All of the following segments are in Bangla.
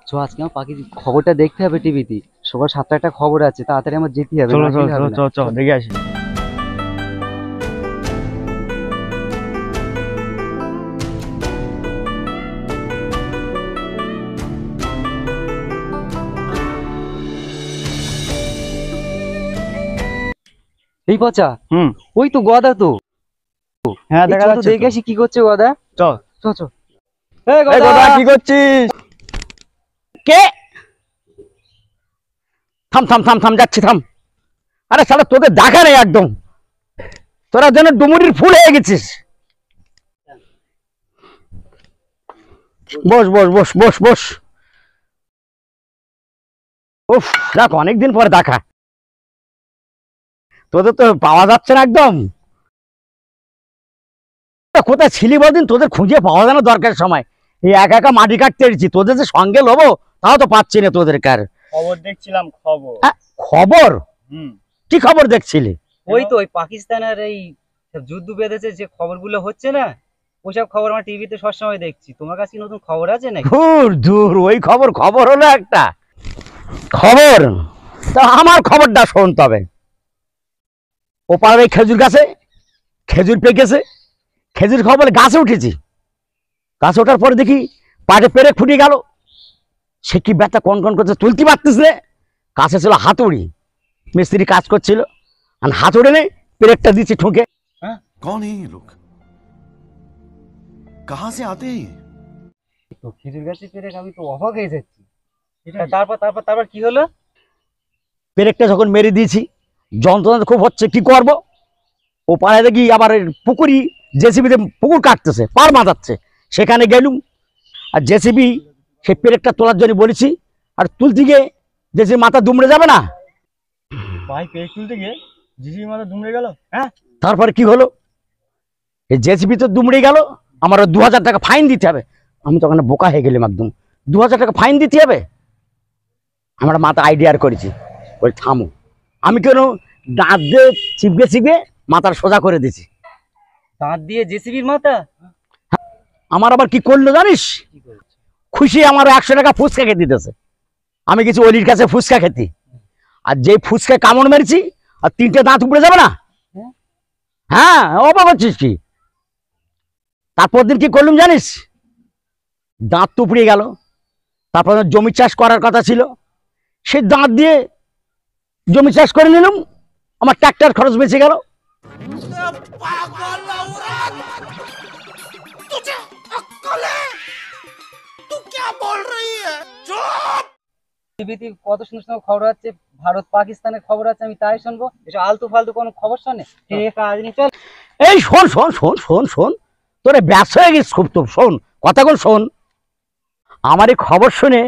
চ আজকে আমার পাখির খবরটা দেখতে হবে টিভিতে। সকাল 7টা একটা খবর আছে, তাড়াতাড়ি আমার যেতে হবে। চলো চলো চলো চলো চলো দেখে আসি। এই পচা, হুম, ওই তো গদা তো। হ্যাঁ দেখা চল তো যাচ্ছে। দেখে আসি কি করছে গদা। চল। চ চ। এই গদা কি করছিস? কে? থাম থাম থাম থাম, যাচ্ছি থাম। আরে শালা তোদের দেখা নেই একদম, তোরা যেন ডুমুরির ফুল হয়ে গেছিস। বস বস বস বস বস। উফ, দেখ অনেকদিন পরে দেখা, তোদের তো পাওয়া যাচ্ছে না একদম। কোথায় ছিলি বদিন, তোদের খুঁজে পাওয়া যেন দরকার সময়। এই একা একা মাটি কাটতে এসেছি, তোদের যে সঙ্গে লোবো তাও তো পাচ্ছি না তোদের কার। খবর দেখছিলাম খবর। খবর? হুম, কি খবর দেখছিলি? ওই তো ওই পাকিস্তানের এই যুদ্ধ বেঁধেছে যে খবরগুলো হচ্ছে না, ওইসব খবর আমার টিভিতে সবসময় দেখছি। তোমার কাছে কি নতুন খবর আছে নাকি? দূর দূর, ওই খবর খবর হলো একটা খবর। তা আমার খবরটা শোন তবে। ও পাড়ার এই খেজুর গাছে খেজুর পেকেছে, খেজুর খাওয়া বলে গাছে উঠেছি। গাছে ওঠার পরে দেখি পাটে পেরে ফুটে গেল। সে কি ব্যথা কন কন করছে, তুলতে পারতিস রে। কাছে ছিল হাতুড়ি, মিস্ত্রি কাজ করছিল, আর হাতুড়ি নেই, পেরেকটা দিচ্ছি ঠুকে। कौन है ये लोग? कहां से आते हैं ये? তো খেজুর গাছে পেরে আমি তো অবাক হয়ে যাচ্ছি। তারপর তারপর তারপর কি হলো? পেরেকটা যখন মেরে দিয়েছি, যন্ত্রণা খুব হচ্ছে, কি করব। ও পাড়ায় দেখি আবার পুকুরি জেসিবিতে পুকুর কাটতেছে, পার বাঁধাচ্ছে। সেখানে গেলুম, আর জেসিবি সেই পেরেকটা তোলার জন্য বলেছি, আর তুলতে গিয়ে জেসিবি মাথা দুমড়ে যাবে না। ভাই পেট তুলতে গিয়ে জিসির মাথা দুমড়ে গেল। হ্যাঁ, তারপরে কি হলো, এই জেসিবি তো দুমড়ে গেল, আমার 2000 টাকা ফাইন দিতে হবে। আমি তো ওখানে বোকা হয়ে গেলাম একদম, 2000 টাকা ফাইন দিতে হবে। আমার মাথা আইডিয়ার করেছি, ওই থামো। আমি কেন দাঁত দিয়ে চিপকে চিপকে মাথার সোজা করে দিছি। দাঁত দিয়ে জেসিবির মাথা? আমার আবার কি করলো জানিস, খুশি আমার 100 টাকা ফুচকা খেতে দিতেছে। আমি কিছু অলির কাছে ফুচকা খেতে, আর যেই ফুচকা কামড় মেরেছি, আর 3টে দাঁত উপড়ে যাবে না। হ্যাঁ, অবাক হচ্ছিস কি? তারপর দিন কি করলুম জানিস, দাঁত তো উপড়ে গেল। তারপর জমি চাষ করার কথা ছিল, সেই দাঁত দিয়ে জমি চাষ করে নিলাম, আমার ট্রাক্টর খরচ বেঁচে গেল। টিভিতে কত সুন্দর সুন্দর খবর আছে, ভারত পাকিস্তানের খবর আছে, আমি তাই শুনবো? এসব আলতু ফালতু কোনো খবর শোনে? কাজ নেই, চল। এই শোন শোন শোন শোন শোন, তোরে ব্যস্ত হয়ে গেছিস খুব তো। শোন কথাগুলো শোন, আমার এই খবর শুনে,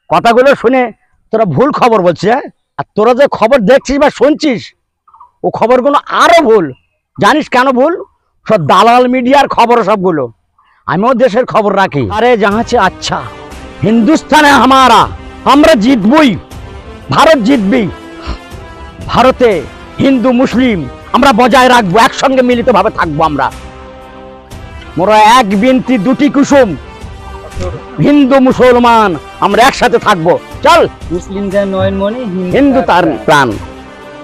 কথাগুলো শুনে তোরা ভুল খবর বলছিস। হ্যাঁ, আর তোরা যে খবর দেখছিস বা শুনছিস, ও খবরগুলো আরো ভুল। জানিস কেন ভুল? সব দালাল মিডিয়ার খবর সবগুলো। আমিও দেশের খবর রাখি। আরে জাহাছে আচ্ছা, হিন্দুস্তানে হামারা, আমরা জিতবই, ভারত জিতবি। ভারতে হিন্দু মুসলিম আমরা বজায় রাখবো, একসঙ্গে মিলিত ভাবে থাকবো আমরা। মোরা এক বিনতি দুটি কুসুম, হিন্দু মুসলমান আমরা একসাথে থাকবো। চল, মুসলিম যার নয়নমণি, হিন্দু তার প্রাণ।